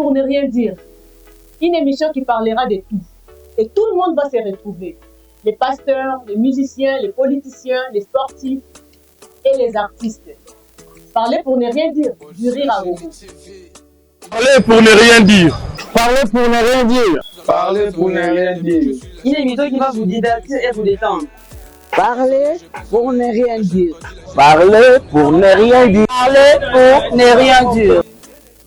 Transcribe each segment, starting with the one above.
pour ne rien dire. Une émission qui parlera de tout. Et tout le monde va se retrouver. Les pasteurs, les musiciens, les politiciens, les sportifs et les artistes. Parler pour ne rien dire, du rire à gogo. Parler pour ne rien dire. Parler pour ne rien dire. Parler pour ne rien dire. Une émission qui va vous divertir et vous détendre. Parler pour ne rien dire. Parler pour ne rien dire. Parler pour ne rien dire.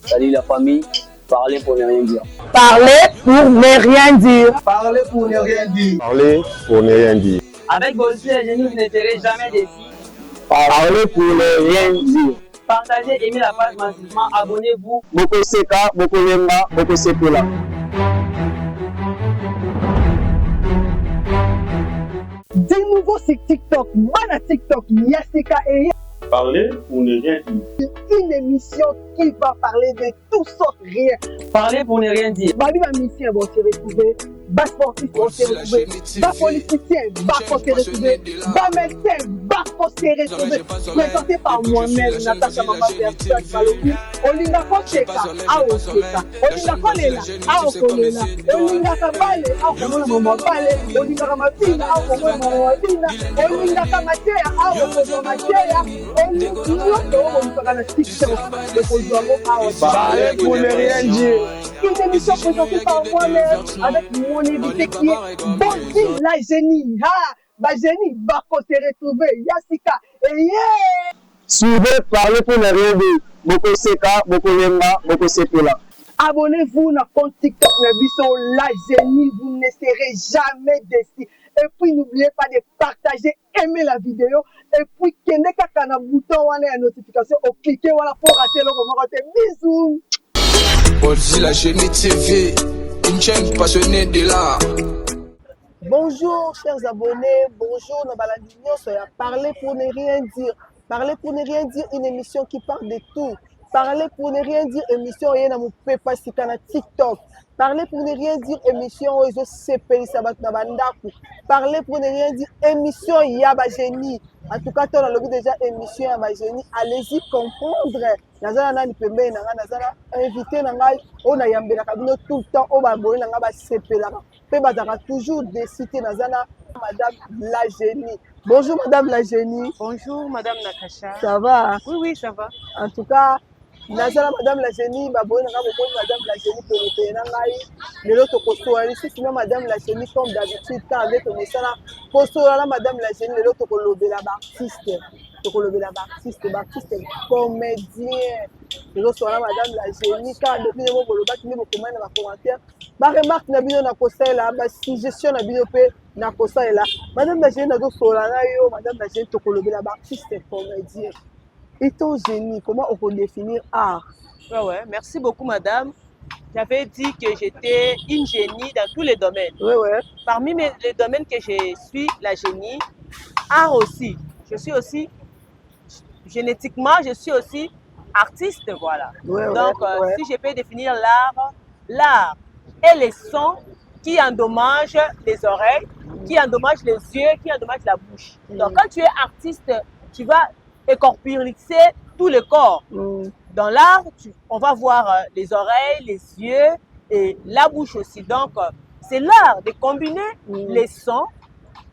Salut la famille. Parler pour ne rien dire. Parler pour ne rien dire. Parler pour ne rien dire. Parler pour ne rien dire. Avec Bolsi et Génie, vous ne serez jamais déçus. Parler pour ne rien dire. Partagez, aimez la page massivement, abonnez-vous. Boko Seka, Boko Lemba, Boko Sekola. De nouveau sur TikTok, voilà TikTok, Yaseka et Parler pour ne rien dire. une émission qui va parler de tout sauf rien. Parlez pour ne rien dire. Babi va musicien vont se retrouver, bas sportif vont se retrouver, bas politicien va se retrouver, bas médecin va se retrouver. Présenté par moi-même, Natacha Mama Versace Malobi, Olinga Kocheka, Aoseka, Olinga Kolela, Aokolela, Olinga Kabale, Aokomola Mama Bale, Olinga Kamapina, Aokomola Mama Mapina, Olinga Kamatea, Aokomola Matea, Parler pour ne rien dire. Une émission présentée par moi-même avec mon invité qui est Bonzi la génie. Ma génie va se retrouver. Yasika et yeah! Suivez Parler pour ne rien dire. Boko Seka, Boko Lemba, Boko Sekola. Abonnez-vous à compte TikTok Nabiso la génie. Vous ne serez jamais déçus. Et puis n'oubliez pas de partager, aimer la vidéo. Et puis, kende kaka na bouton wana ya notification, au cliquer voilà pour rater le moment. Bisous. Bolsi la Génie TV, une chaîne passionnée de l'art. Bonjour chers abonnés, bonjour Nabalandignon, soyez Parler pour ne rien dire. Parler pour ne rien dire, une émission qui parle de tout. Parler pour ne rien dire, émission yena mu pepa sika na TikTok. Parler pour ne rien dire, émission ozo sepeli sabat na bandaku. Parler pour ne rien dire, émission Yaba Génie. En tout cas, on a le déjà émission Yaba Génie. Allez-y comprendre. Nazana nani pembe na nga nazana invité na ngai on a yambela kabino tout le temps on ba boye na nga ba sepela. Pe bazaka toujours des cités nazana Madame la Génie. Bonjour Madame la Génie. Bonjour Madame Natacha. Ça va? Oui, ça va. En tout cas, Nazala Madame la Génie, Madame la Génie pour le Nangaï, le lot de sinon Madame la Génie, comme d'habitude, quand avec le message, Kosoala Madame la Génie, le lot de la Baptiste, comédien, le lot de Madame la Génie, quand depuis le moment où le bac n'est pas dans la commentaire, ma remarque n'a bien na kosa là, ma suggestion n'a bien pas na kosa là, Madame la Génie, Madame la Génie, la Baptiste, comédien. Et ton génie, comment on peut définir art? Ouais, merci beaucoup madame. J'avais dit que j'étais une génie dans tous les domaines. Ouais. Parmi les domaines que je suis la génie, art aussi. Je suis aussi, génétiquement, je suis aussi artiste, voilà. Donc, si je peux définir l'art est les sons qui endommagent les oreilles, qui endommagent les yeux, qui endommagent la bouche. Donc, quand tu es artiste, tu vas écorpuriser tout le corps. Dans l'art, on va voir les oreilles, les yeux et la bouche aussi. Donc, c'est l'art de combiner les sons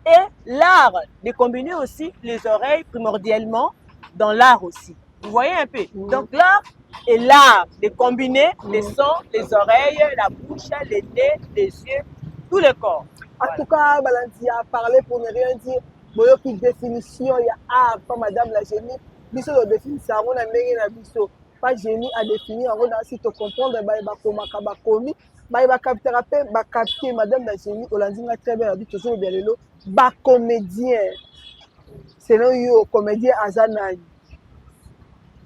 et l'art de combiner aussi les oreilles primordialement dans l'art aussi. Vous voyez un peu? Donc, l'art est l'art de combiner les sons, les oreilles, la bouche, les nez, les yeux, tout le corps. En tout cas, Balantia, parler pour ne rien dire. Boyo qui définition il y a art pas Madame la Génie biso de définition on a ndenge na biso pas génie à définir on a si te comprendre ba koma ka komi ba capter ba capter Madame la Génie olandinga très bien habite toujours bien lelo ba comédien selon yo comédien azanani.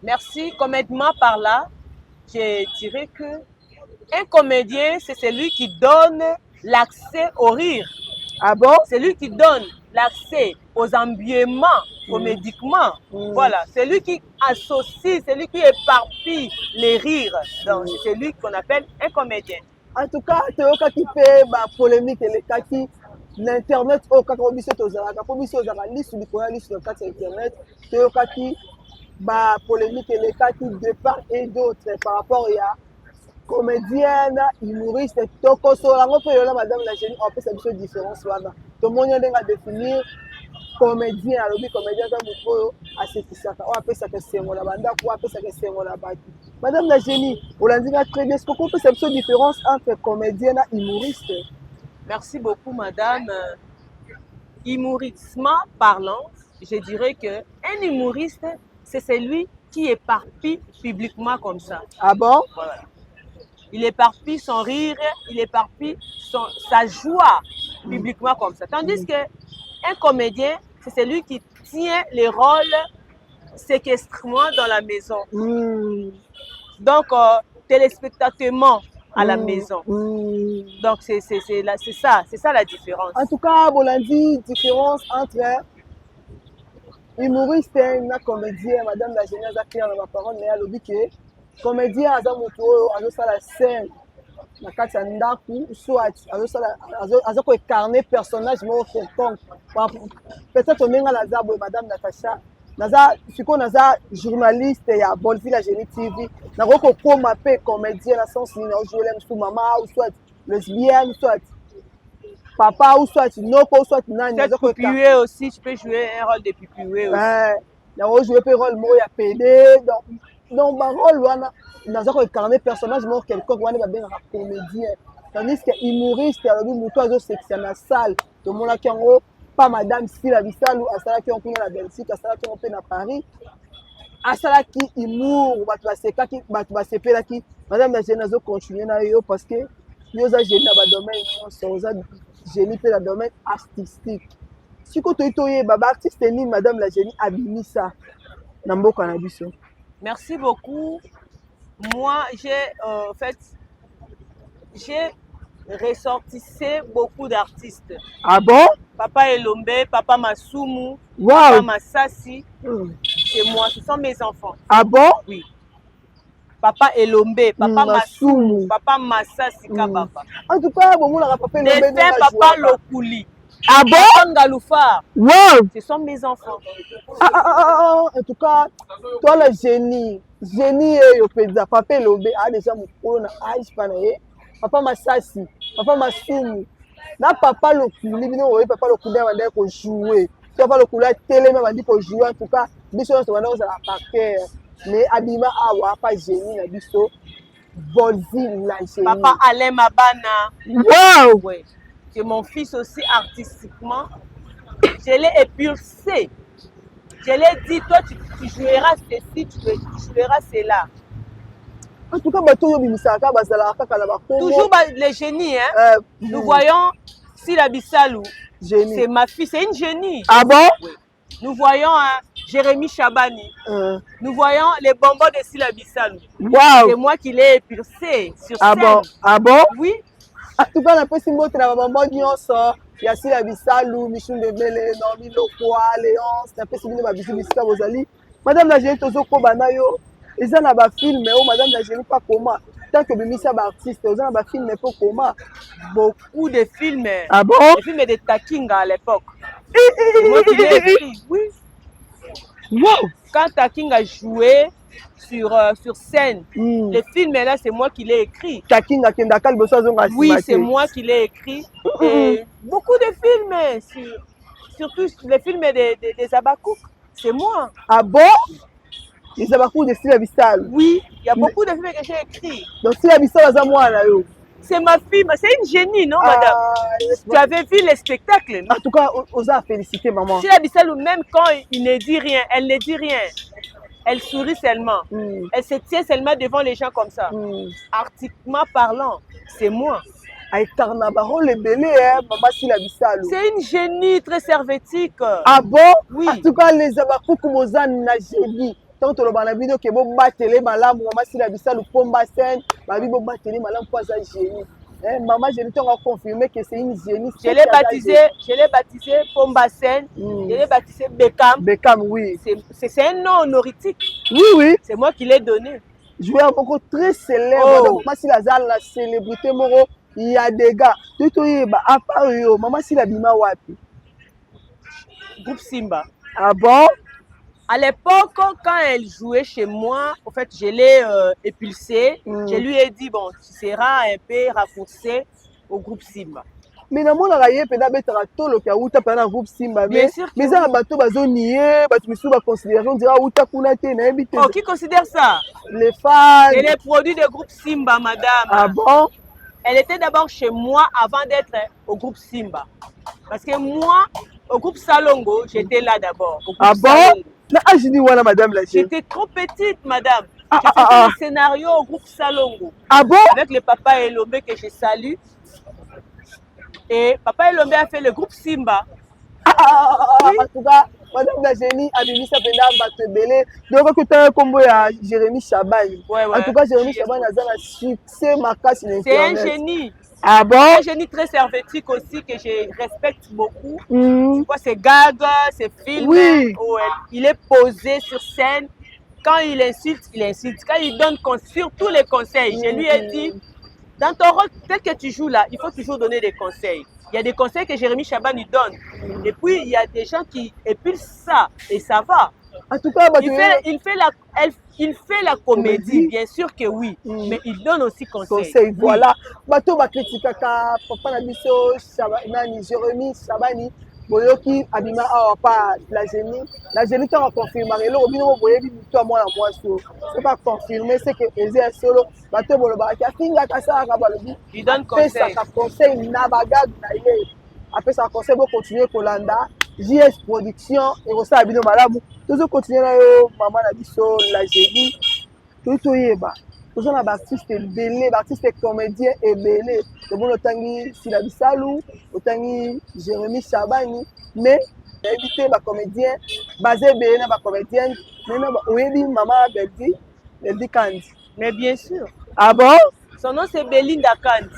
Merci. Comédiement par là, je dirais que un comédien c'est celui qui donne l'accès au rire. Ah bon? C'est lui qui donne l'accès aux ambiements, aux médicaments. Voilà, c'est lui qui associe, c'est lui qui éparpille les rires. Donc, c'est lui qu'on appelle un comédien. En tout cas, tu as qui fait la polémique et les cas qui l'internet au cas où biso tozalaka po biso ozaka liste likoya liste na kati ya internet toyokaki ba polémique et les cas qui de part et d'autre par rapport ya comédienne, humoriste, tokoso, la madame la génie, on peut savoir la différence. Tout le monde a définir comédien, alors comédien dans le pro, à ce qui s'appelle, on appelle ça que c'est mon banda, on appelle ça que c'est mon bâti. Madame la génie, on l'a dit très bien, est-ce qu'on peut savoir la différence entre comédienne et humoriste? Merci beaucoup, madame. Humoristement parlant, je dirais qu'un humoriste, c'est celui qui éparpille publiquement comme ça. Ah bon? Voilà. Il éparpille son rire, il éparpille sa joie publiquement comme ça. Tandis qu'un comédien, c'est celui qui tient les rôles séquestrement dans la maison. Donc, téléspectateur à la maison. Donc, c'est ça la différence. En tout cas, on a dit différence entre humoriste et comédien. Madame la génie a clair dans ma parole, mais elle a dit que comédien a la scène. Na kati ya ndaku soit azo incarner personnage mo quelconque. Peut-être menga la zabo madame Natacha. Naza siko naza journaliste ya Bolzi la Génie TV. Na ko koma pe comédien na sens ni na jouer sous maman ou soit lesbienne soit papa ou soit noko ou soit nani nazo ko pipué aussi, tu peux jouer un rôle de pipué aussi. Ouais, na jouer pe rôle mo ya PD donc ba rôle wana naza ko incarner personnage mo quelconque wana ba ben comédien. Tandis que humoriste alors muto azo section na salle to mona kango pas madame Sila Bisalou asalaki on kuna la Belgique asalaki on pe na Paris asalaki humour batu basekaki batu basepelaki madame la génie azo continuer na yo parce que yo za génie na ba domaine nyonso za génie pe na domaine artistique siko toye baba artiste ni madame la génie abimisa na mboka na biso. Merci beaucoup. Moi, j'ai ressortissé beaucoup d'artistes. Ah bon? Papa Elombe, Papa Masumu, wow. Papa Massassi, c'est moi, ce sont mes enfants. Ah bon? Oui. Papa Elombe, Papa Masumu, Papa Massassi, Kababa. En tout cas, bon, Papa Elombe, Papa Lokuli. Ah bon? Papa Ngaloufar. Wow. Ce sont mes enfants. En tout cas, toi le génie et au pédia, Papa Elombe a déjà mon corona, Papa Massassi, Papa Masumu. Na Papa Lokuli, Papa Lokuli a dit qu'on jouer. Papa Lokuli a télé même dit qu'on jouer. En tout cas, biso on va à parquet. Mais Abima Awa, pas génie, na biso. Bolzi la génie. Papa Alain Mabana. Wow. Ouais. Que mon fils aussi artistiquement, je l'ai épulsé. Je l'ai dit, toi tu joueras ceci, tu joueras cela. En tout cas, toujours les génies. Hein? Nous voyons Sila Bisalou, c'est ma fille, c'est une génie. Ah bon? Oui. Nous voyons Jérémy Chabani. Nous voyons les bonbons de Sila Bisalou. Wow. C'est moi qui l'ai épulsé sur scène. Bon? Ah bon? Oui. En tout cas, on a pu montrer la maman Nyonso, il y a Sila Bisalou, Michou Ndebele, Normi Lokwa, Léonce, on a pu se voir Bisika Bozali. Madame la génie, Tozo Kobanayo, ils ont un film, mais madame la génie, pas comment. Tant que Bimisa est artiste, ils ont un film, mais pas comment. Beaucoup de films. Ah bon? Les films de Takinga à l'époque. C'est moi qui l'ai écrit, oui. Wow. Quand Takinga jouait sur scène, le film là, c'est moi qui l'ai écrit. Takinga Kendakal Bossazonga. Oui, c'est moi qui l'ai écrit. Et beaucoup de films, surtout les films des Abakouk, c'est moi. Ah bon? Les Abakouk de Sila Bisalou. Oui, il y a beaucoup de films que j'ai écrits. Donc Sila Bisalou, c'est moi là. C'est ma fille, c'est une génie, non, madame? Tu avais vu les spectacles, non? En tout cas, on a félicité, maman. Sila Bisalou, même quand il ne dit rien, elle ne dit rien. Elle sourit seulement. Elle se tient seulement devant les gens comme ça. Artistiquement parlant, c'est moi. C'est une génie très servétique. Ah bon? Oui. En tout cas, les Abakouk Mozan na génie. Tant que l'on a vu que bon batele malam, maman Sila Bisalou pomba scène, babi bon batele malam pour ça génie. Maman, je t'ai confirmé que c'est une génie. Je l'ai baptisé Pomba Sen, je l'ai baptisé Beckham. Beckham, oui. C'est un nom honorifique. Oui, oui. C'est moi qui l'ai donné. Joué un beaucoup très célèbre. Maman Sila Zal, la célébrité moro, il y a des gars. Tout est à part eux, maman Sila Bima Wapi. Groupe Simba. Ah bon? À l'époque, quand elle jouait chez moi, en fait, je l'ai épulsée. Je lui ai dit, bon, tu seras un peu raccourci au groupe Simba. Mais dans mon arrière, peut-être bettra tolo qui a outa pendant groupe Simba. Bien sûr. Mais ça bateau bazo nié, bateau misu va considérer on dira outa kuna te na habité. Oh, qui considère ça? Les fans. C'est les produits du groupe Simba, madame. Ah bon? Elle était d'abord chez moi avant d'être au groupe Simba. Parce que moi, au groupe Salongo, j'étais là d'abord. Ah bon? Na ajini wana madame la chérie. J'étais trop petite, madame. Je faisais un scénario au groupe Salongo. Ah bon? Avec le papa Elombe que je salue. Et papa Elombe a fait le groupe Simba. Oui. En tout cas, madame la génie a mis sa pendant bateau belé. Donc, quand tu as un combo à Jérémy Chaban. Ouais. En tout cas, Jérémy Chaban a un succès marquant sur C'est Internet. un génie. Ah bon? Un génie très servétique aussi que je respecte beaucoup. Ses gags, ses films. Oui. Où il est posé sur scène. Quand il insulte, il insulte. Quand il donne surtout les conseils, je lui ai dit, dans ton rôle, tel que tu joues là, il faut toujours donner des conseils. Il y a des conseils que Jérémy Chaban lui donne. Et puis, il y a des gens qui épulsent ça. Et ça va. En tout cas, il fait la comédie, bien sûr que oui. Mais il donne aussi conseil. Voilà. Bateau va critiquer papa Nabiso, Jérémy Chabani. Boyoki abima awa pa la génie t'en confirmer le obino boyebi toi moi la moi c'est pas confirmer c'est que Ezé solo bateau boloba ki afinga kasa ka balobi il donne conseil na bagad na ye après ça conseil pour continuer kolanda JS production et ça abino malamu toujours continuer na yo maman na biso la génie tout yeba tous on a artiste belé artiste comédien et belé c'est bon otangi Silabi Salou otangi Jérémy Chabani mais éviter ba comédien basé belé na ba comédienne mais oyebi maman Beldi Kandi. Mais bien sûr. Ah bon? Son nom c'est Belinda Kandi.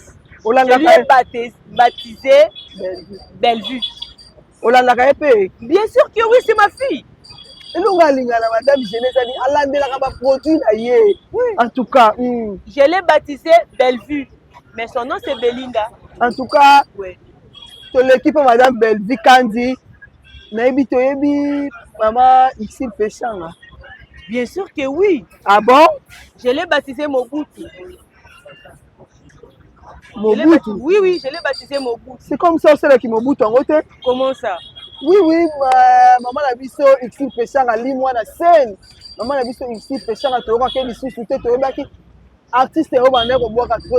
Je lui ai baptisé Bellevue. Olandaka épée? Bien sûr que oui, c'est ma fille. Madame produit en tout cas, je l'ai baptisé Bellevue, mais son nom c'est Belinda. En tout cas, oui. L'équipe Madame Belvi Kandi, maman ici Péchanga. Bien sûr que oui. Ah bon? Je l'ai baptisé Mobutu. Mobutu? Oui, je l'ai baptisé Mobutu. C'est comme ça, c'est là qui Mobutu en côté? Comment ça? Oui, maman a vu ça, ici, péchant à l'île, moi, la scène. Maman a vu ça, ici, péchant à Toronto, qui est ici, sous tête, artiste, au Baner, au Bois, artiste,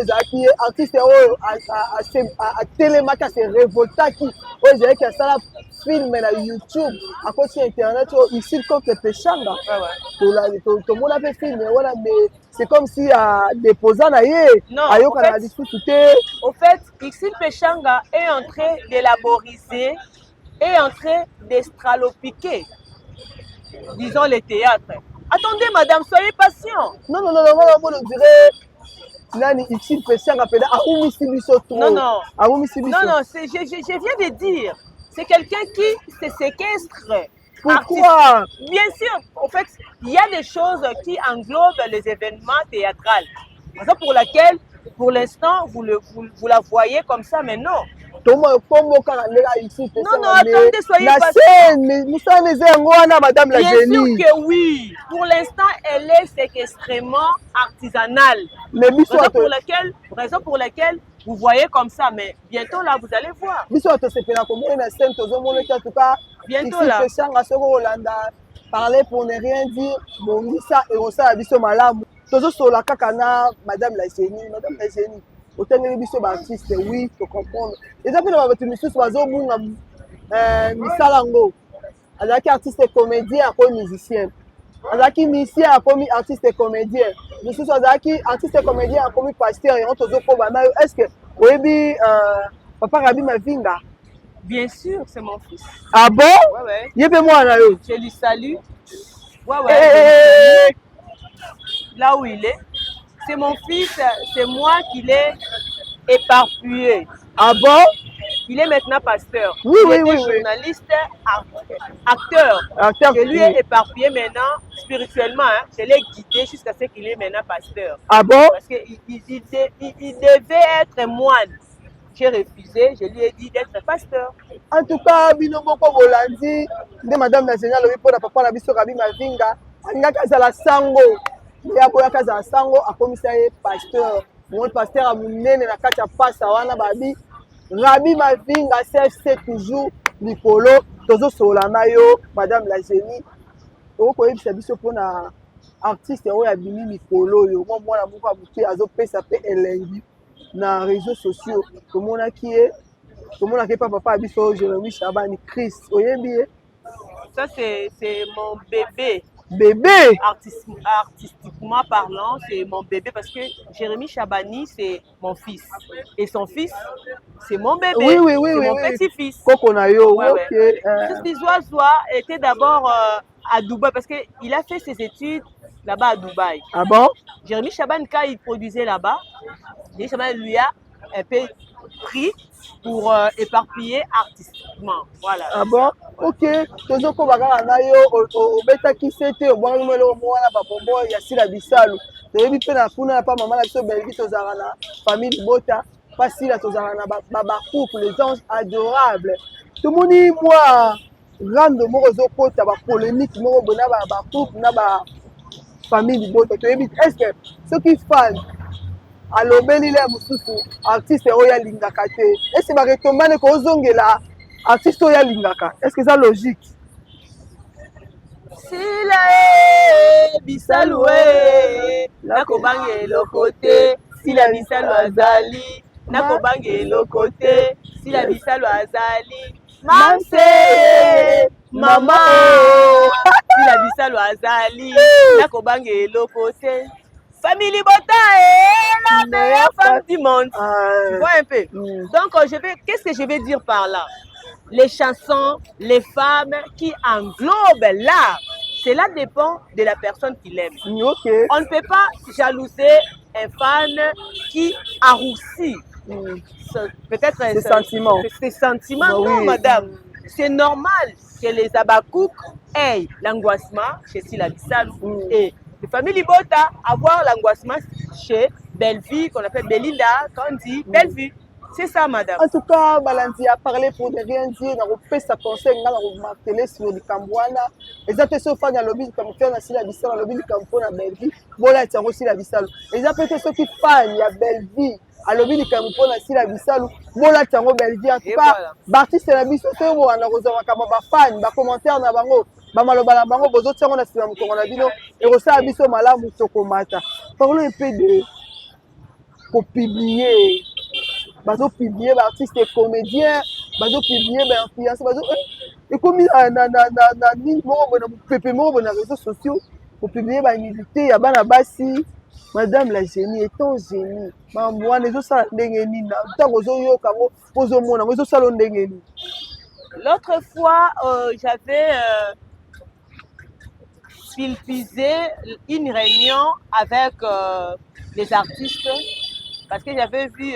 à Télémac, c'est révoltant, qui, j'ai qui a ça, film, à YouTube, à côté Internet, ici, comme les péchants, tout le monde a fait film, mais c'est comme si, déposant, non, au fait, Ixil Pechanga est en train d'élaboriser est en train d'estralopiquer, disons, les théâtres. Attendez, madame, soyez patient. Non, on dirait... Non, je viens de dire, c'est quelqu'un qui se séquestre. Pourquoi? Bien sûr, en fait, il y a des choses qui englobent les événements théâtrales. Raison pour laquelle, pour l'instant, vous la voyez comme ça, mais non. Non, attendez, soyez patient. Madame la Bien génie. sûr que oui. Pour l'instant, elle est extrêmement artisanale. Raison pour laquelle vous voyez comme ça, mais bientôt là, vous allez voir. Bientôt là. Parler pour ne rien dire, bon, ça et ça, abisso malamu. Toujours sur la cacana, madame la génie. Autant que les artistes, oui, faut comprendre. Et puis, on va te mettre sur Wazo Bunga, Misalango. Alors, artiste et comédien, après musicien. Alors, musicien, après artiste et comédien. Je suis artiste et comédien, après pasteur. Et on te dit, est-ce que, oui, papa Rabi Mavinga? Bien sûr, c'est mon fils. Ah bon? Ouais. Je lui salue. Ouais. Là où il est. C'est mon fils, c'est moi qui l'ai éparpillé. Ah bon? Il est maintenant pasteur. Oui. Journaliste, acteur. Je lui ai éparpillé maintenant spirituellement. Je l'ai guidé jusqu'à ce qu'il est maintenant pasteur. Ah bon? Parce qu'il devait être moine. j'ai refusé, je lui ai dit d'être pasteur. En tout cas, bino moko bolandi, de madame la géniale lobi pour papa na biso Rabi Mavinga, angaka zala sango. Ya boya kaza sango akomisa ye pasteur. Mon pasteur a munene na kati ya pasa wana babi. Rabi Mavinga c'est toujours likolo, tozo sola na yo madame la génie. Oko yebisa biso pona artiste oyo abimi mikolo yo mo mwana moko abuki azopesa pe elengi na réseaux sociaux tomonaki papa abiso Jérémy Chabani Christ oyebi ye Ça c'est mon bébé. Bébé Artistiquement parlant, c'est mon bébé parce que Jérémy Chabani, c'est mon fils. Et son fils, c'est mon bébé. Oui, c'est mon petit-fils. Koko na yo, ouais, ok. Ouais. Zoa était d'abord à Dubaï parce qu'il a fait ses études là-bas à Dubaï. Ah bon? Jérémy Chabani, quand il produisait là-bas, Jérémy Chabani lui a un peu pris pour éparpiller artistiquement. Voilà. Ah bon? Ok. Tozo ko bakala na yo obetaki sete obwaki melo mwana babombo ya sila bisalu. Toyebi pe na kuna pa mama na biso belgi tozala na famille Bota, pas sila tozala na ba couple les anges adorables. Tomoni moi rando moko zokota ba polémique moko bona ba couple na ba famille Bota. Toyebi est-ce que ceux qui fan alobeli le mosusu artiste oyo alingaka te ese baretombane kozongela artiste oyo alingaka est-ce que ça logique sila bisalu nakobanga eloko te sila bisalu azali nakobanga eloko te sila bisalu azali mamse mama sila bisalu azali nakobanga eloko te. Famille Bota est la meilleure femme du monde. Tu vois un peu. Donc, qu'est-ce que je vais dire par là? Les chansons, les femmes qui englobent l'art, cela dépend de la personne qui l'aime. Okay. On ne peut pas jalouser un fan qui a roussi. Peut-être ses sentiments. Ses sentiments, non, madame. C'est normal que les Abakouk aient l'angoissement chez Sila Bissal et les familles Bota avoir l'angoissement chez Bellevue, qu'on appelle Belinda, quand on dit Bellevue. C'est ça, madame. En tout cas, Balanzi a parlé pour ne rien dire. On a fait sa conseil, on a martelé sur le Cambouana. Exactement, ceux qui font le lobby du Cambouana, le lobby du Cambouana, Bellevue. Voilà, c'est aussi la Bissal. Exactement, ceux qui font la Bellevue. À lobby du Cambouana, c'est la Bissal. Voilà, c'est Bellevue. En tout cas, l'artiste la Bissal, c'est on a reçu un fan, un commentaire, na bango. Bamaloba bango bozo tsango na sima mukongo na bino et rosa biso malamu tokomata. Parlons un peu de pour publier. Bazo publier ba artiste et comédien, bazo publier ba influenceur, bazo et comme na ni mo na pepe mo na réseaux sociaux pour publier ba milité ya bana basi. Madame la génie étant génie. Mamwa nezo sala ndenge ni na tango zo yo kango pozo mona nezo sala ndenge ni. L'autre fois j'avais filmé une réunion avec les artistes parce que j'avais vu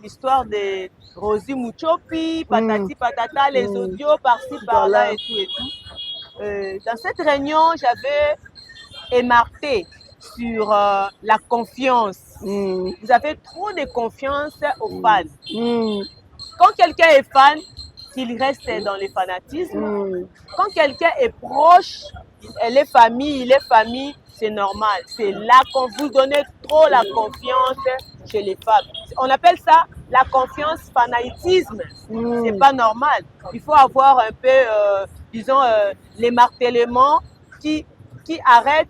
l'histoire de Rosie Muchopi, Patati Patata, les audios par-ci par-là et tout. Dans cette réunion, j'avais émarqué sur la confiance. Vous avez trop de confiance aux fans. Quand quelqu'un est fan, qu'il reste dans le fanatisme. Quand quelqu'un est proche, elle est famille, il est famille, c'est normal. C'est là qu'on vous donne trop la confiance chez les femmes. On appelle ça la confiance fanatisme. C'est pas normal. Il faut avoir un peu, disons, l'émartèlement qui arrête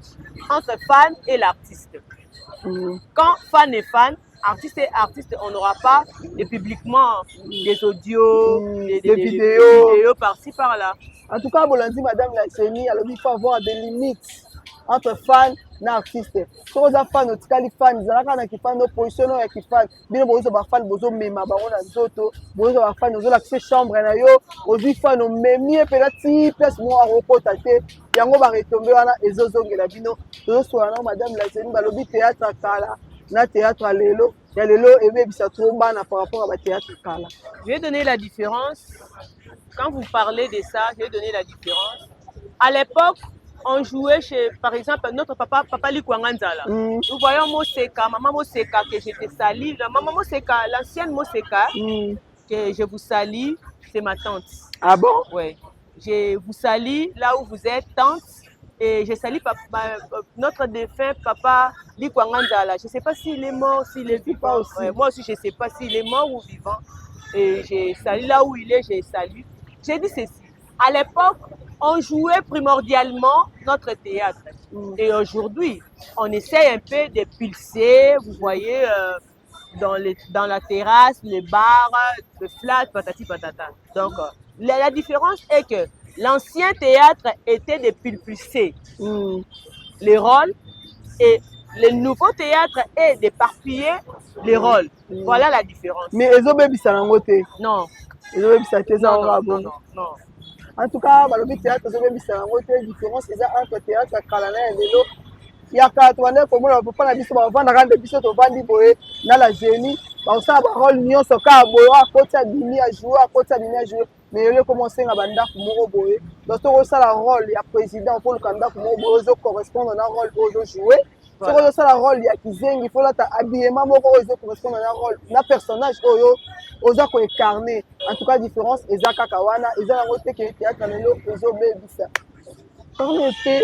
entre fan et l'artiste. Quand fan est fan, artiste et artiste, on n'aura pas publiquement des audios, des vidéos par-ci par-là. En tout cas, Bolandi, madame la génie, alors il faut avoir des limites entre fans et artistes. Si vous êtes fan, vous êtes fan, vous êtes fan, vous positionnez avec fan, bien vous êtes fan, vous êtes même vous êtes fan, vous êtes chambre, vous êtes fan, vous êtes petit place moi à reporter, yango va retomber et zozonge la bino. Vous soir madame la génie, balobi théâtre kala, na théâtre lelo, ya lelo et même ça trop bana par rapport à théâtre kala. Je vais donner la différence. Quand vous parlez de ça, je vais donner la différence. À l'époque, on jouait chez, par exemple, notre papa Likwangandala. Nous voyons Moseka, maman Moseka, que je te salue. La maman Moseka, l'ancienne Moseka, que je vous salue, c'est ma tante. Ah bon? Oui. Je vous salue là où vous êtes, tante. Et je salue notre défunt papa Likwangandala. Je ne sais pas s'il est mort, s'il est vivant. Aussi. Ouais, moi aussi, je ne sais pas s'il est mort ou vivant. Et je salue là où il est, je salue. J'ai dit ceci. À l'époque, on jouait primordialement notre théâtre. Et aujourd'hui, on essaie un peu de pulser, vous voyez, dans la terrasse, les bars, le flat, patati patata. Donc, la différence est que l'ancien théâtre était de pulser les rôles et le nouveau théâtre est d'éparpiller les rôles. Voilà la différence. Mais ils ont même ça dans côté. Non. Ils ont même ça non. En tout cas, le théâtre, ils ont même ça dans côté. La différence, c'est entre théâtre et Kalana et Vélo. Il y a 4 ans, comme on ne peut pas dire que on va rendre des bisous au Vandi Boé, dans la génie. On sait que rôle union sur cas boyo à côté à demi à jouer, à côté à demi à jouer. Mais il a commencé à banda pour Moro Boé. Donc on ça la rôle, il y a président pour le candidat pour Moro Boé, correspond à un rôle pour jouer. Si on ça la rôle, il y a Kizeng, il faut là habillement Moro Boé correspond à un rôle. Un personnage oyo oza ko incarner. En tout cas différence ezaka kawana, ezala ngote que théâtre lelo ozo bebisa. Parlons un peu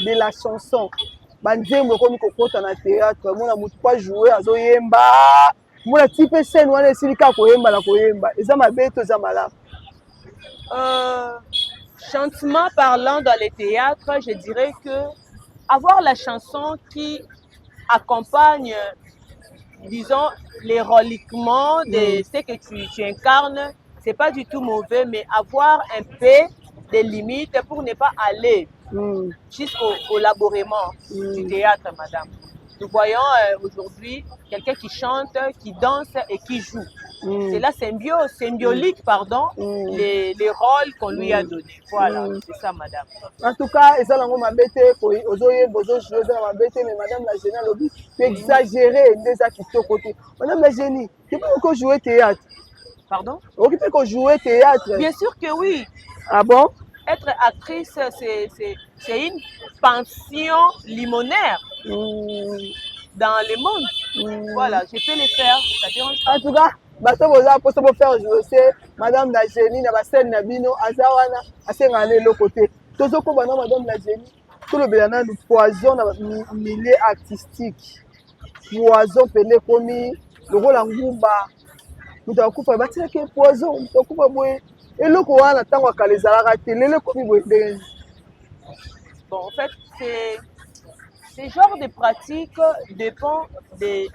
de la chanson. Banzembo komi kokota na théâtre mona mutu pas jouer azoyemba mona type scène wana esilika koyemba na koyemba eza mabe to eza malamu. Chantement parlant dans les théâtres, je dirais que avoir la chanson qui accompagne, disons, l'héroïquement de ce que tu incarnes, c'est pas du tout mauvais, mais avoir un peu des limites pour ne pas aller jusqu'au labourement du théâtre, madame. Nous voyons aujourd'hui quelqu'un qui chante, qui danse et qui joue. C'est la symbiolique, pardon, les rôles qu'on lui a donnés. Voilà, c'est ça, madame. En tout cas, et ça, on m'a bêté, mais madame la génie, elle a exagéré des actes qui côté. Madame la génie, tu peux encore jouer théâtre? Pardon? Tu peux encore jouer théâtre? Bien sûr que oui. Ah bon? Être actrice, c'est une pension limonaire dans le monde. Voilà, je peux le faire. Ça dérange pas. En tout cas, bato boza pour faire jouer madame la génie na basene na bino azawana asenga le côté. Tozo ko bana madame la génie. Tout le belana du poison na milieu artistique. Poison pele komi le rôle en ngumba. Muta kufa batia ke poison, muta kufa boye. Et le quoi na tango kalezala raté le komi boye. Bon, en fait, ce genre de pratique dépend de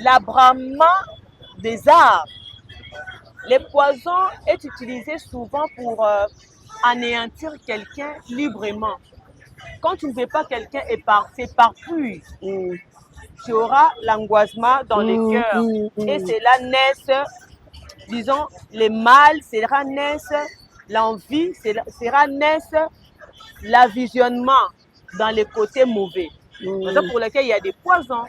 l'abrament des arts. Le poison est utilisé souvent pour anéantir quelqu'un librement. Quand tu ne veux pas quelqu'un s'éparpille, tu auras l'angoissement dans le cœur. Et c'est là naissent, disons, le mal, c'est là naissent l'envie, c'est là naissent l'avisionnement dans les côtés mauvais. C'est pour lequel il y a des poisons.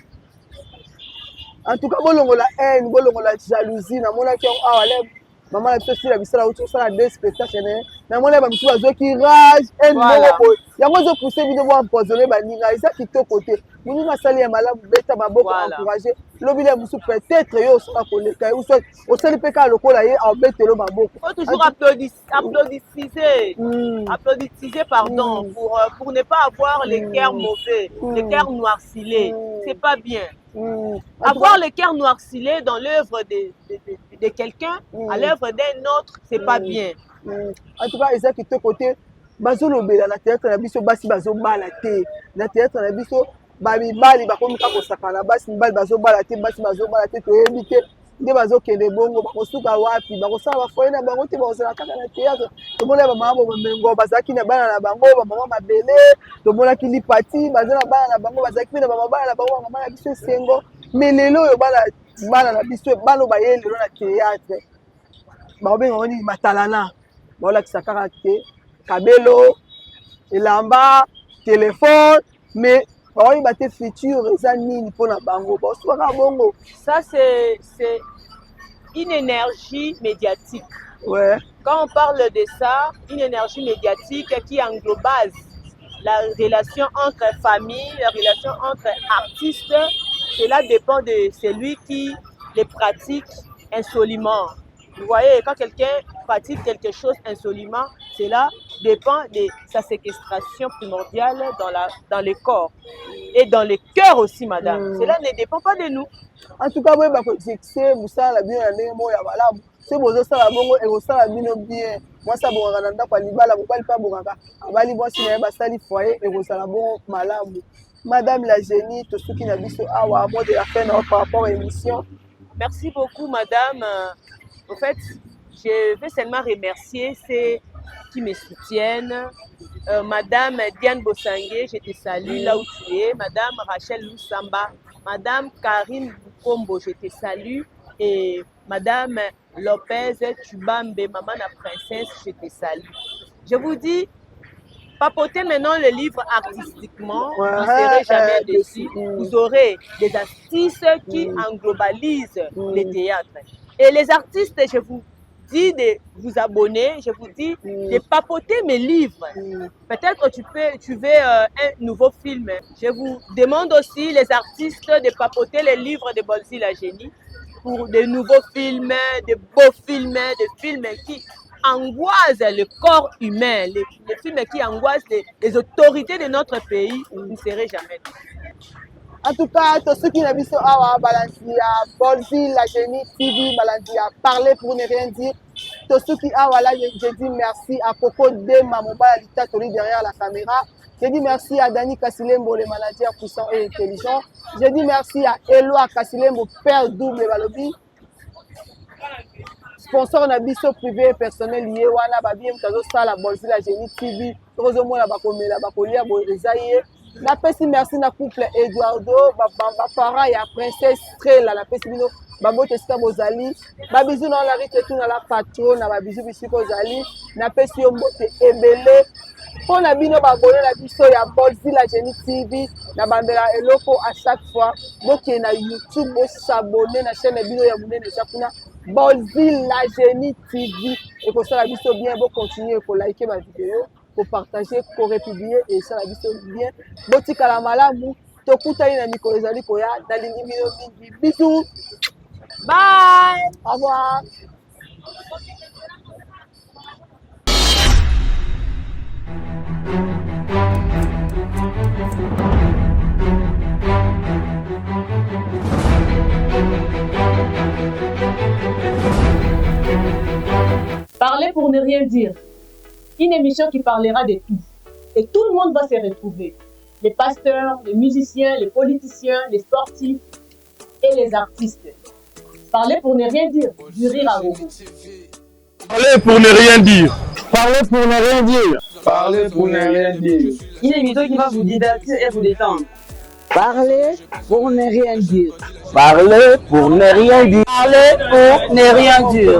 En tout cas, bolongo la haine, bolongo la jalousie, na mona ki awa le maman la petite la bisala auto ça la deux spectacles na mona ba misuba zo ki rage haine moko yango zo pousser bino bo empoisonner ba ninga isa kitoko côté muni masali ya malamu beta maboko encourager lobile musu peut-être yo so koleka ou soit au sali peka lokola ye en betelo maboko. Faut toujours applaudiser pardon pour ne pas avoir les cœurs mauvais, les cœurs noircilés. C'est pas bien. Avoir le cœur noircilé dans l'œuvre de quelqu'un, à l'œuvre d'un autre, c'est pas bien. En tout cas, ils ont quitté côté. Bazo lobela na théâtre na biso basi bazo bala te. Na théâtre na biso babi bali bakomi ka kosakana basi bali bazo bala te, basi bazo bala te to éviter nde bazo kende bongo bakosuka wapi bakosala bafoye na bango te bakosala kaka na théâtre. Tomona ba mama bomengo bazaki na bana na bango ba mama mabele tomona kili pati bazana bana na bango bazaki na ba bana na bango mama na biso sengo mais lelo yo bana na biso balo ba yele na théâtre ba benga oni matalana ba la kisaka te kabelo elamba téléphone mais ba oni baté futur eza nini pona bango ba soka bongo. Ça c'est une énergie médiatique. Ouais. Quand on parle de ça, une énergie médiatique qui englobase la relation entre famille, la relation entre artistes, cela dépend de celui qui les pratique insoliment. Vous voyez, quand quelqu'un pratique quelque chose insoliment, cela dépend de sa séquestration primordiale dans le corps et dans le cœur aussi, madame. Cela ne dépend pas de nous. En tout cas, oui, c'est vous ça la bien c'est vous ça la bongo et vous ça la bien bien. Moi ça bon randa kwa libala vous pas bongaka. Abali bon si na basali foyer et vous ça la bon malamu. Madame la génie, tout ce qui n'a biso awa mot de la fin par rapport à l'émission. Merci beaucoup, madame. En fait, je veux seulement remercier ceux qui me soutiennent. Madame Diane Bossangé, je te salue là où tu es. Madame Rachel Lusamba, Madame Karine Bukombo, je te salue. Et Madame Lopez Tubambe, maman la princesse, je te salue. Je vous dis, papotez maintenant le livre artistiquement, vous ne serez jamais déçus. Vous aurez des artistes qui englobalisent les théâtres. Et les artistes, je vous dis de vous abonner, je vous dis de papoter mes livres. Peut-être tu veux un nouveau film. Je vous demande aussi, les artistes, de papoter les livres de Bolzi la Génie pour de nouveaux films, de beaux films, des films qui angoissent le corps humain, les films qui angoissent les autorités de notre pays. Vous ne serez jamais déçus. En tout cas, tous ceux qui n'ont pas awa Balanzia, Bolzi la Génie TV, Balanzia, parler pour ne rien dire. Tous ceux qui awa là, je dis merci à Coco Dema, mon balita derrière la caméra. Je dis merci à Dani Kassilembo, le manager puissant et intelligent. Je dis merci à Eloi Kassilembo, père double Balobi. Sponsor na biso privé personnel lié wana babiem tazo sala Bolzi la Génie TV. Tozo mona bakomela bakolia bo ezaye. Na pesi merci na couple Eduardo, parents ya princesse Strela, na pesi bino babote esika bozali. Ba bisou na la rite tout na la patron na ba bisou bisiko zali. Na pesi yo mbote ebele. Pour na bino babone na biso ya Bolzi la Génie TV na bandela eloko à chaque fois. Donc na YouTube bo s'abonner na chaîne bino ya munene sakuna Bolzi la Génie TV et pour ça la biso bien bo continuer pour liker ma vidéo. Pour partager, pour republier et ça la vie bien. Botika la malamu, tokuta ina mikolo ezali koya, nalingi bino mingi. Bisous. Bye. Au revoir. Parler pour ne rien dire. Une émission qui parlera de tout. Et tout le monde va se retrouver. Les pasteurs, les musiciens, les politiciens, les sportifs et les artistes. Parler pour ne rien dire, du rire à gogo. Parler pour ne rien dire. Parler pour ne rien dire. Parler pour ne rien dire. Une émission qui va vous divertir et vous détendre. Parler pour ne rien dire. Parler pour ne rien dire. Parler pour ne rien dire.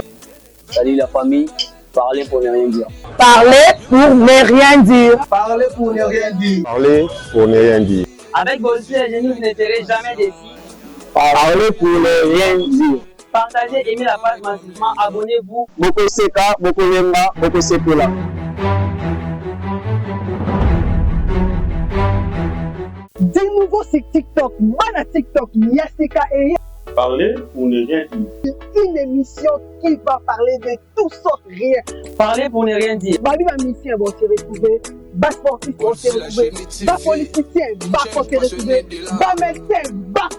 Salut la famille, parler pour ne rien dire. Parler pour ne rien dire. Parler pour ne rien dire. Parler pour ne rien dire. Avec Bolzi la Génie, vous ne serez jamais déçus. Parler pour ne rien dire. Partagez, aimez la page massivement, abonnez-vous. Boko Seka, Boko Lemba, Boko Sepula. De nouveau sur TikTok, mana TikTok, Yasika et Parler pour ne rien dire. une émission qui va parler de tout sauf rien. Parler pour ne rien dire. Babi ma mission vont se retrouver, bas sportifs vont se retrouver, bas politiciens vont se retrouver, bas médecins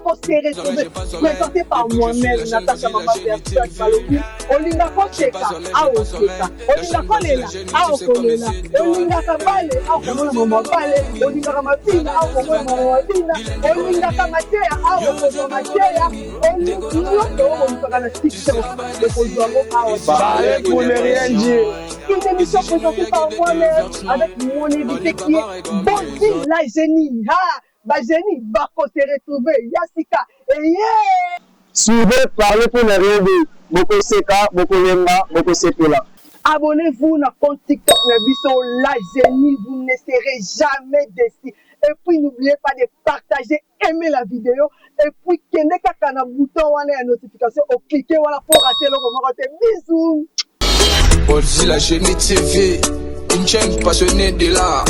vont se retrouver. Présenté par moi-même, Natacha Mama Versace Malobi, Olinga Kocheka, Aokeka, Olinga Kolela, Aokolela, Olinga Kabale, Aokomola Mama Bale, Olinga Kamapina, Aokomola Mama Mapina, Olinga Kamatea, Aokomola Matea, Parler pour ne rien dire. Une émission présentée par moi-même avec mon invité qui est Bolzi la Génie. Ah, ma génie va se retrouver. Yasika et yeah! Suivez Parler pour ne rien dire. Boko Seka, Boko Lemba, Boko Sepula. Abonnez-vous à compte TikTok Nabiso la Génie. Vous ne serez jamais déçus. Et puis n'oubliez pas de partager, aimer la vidéo. Et puis, kende kaka na bouton wana ya notification, cliquez voilà pour rater le moment. Bisous! Bolzi la génie TV, une chaîne passionnée de l'art.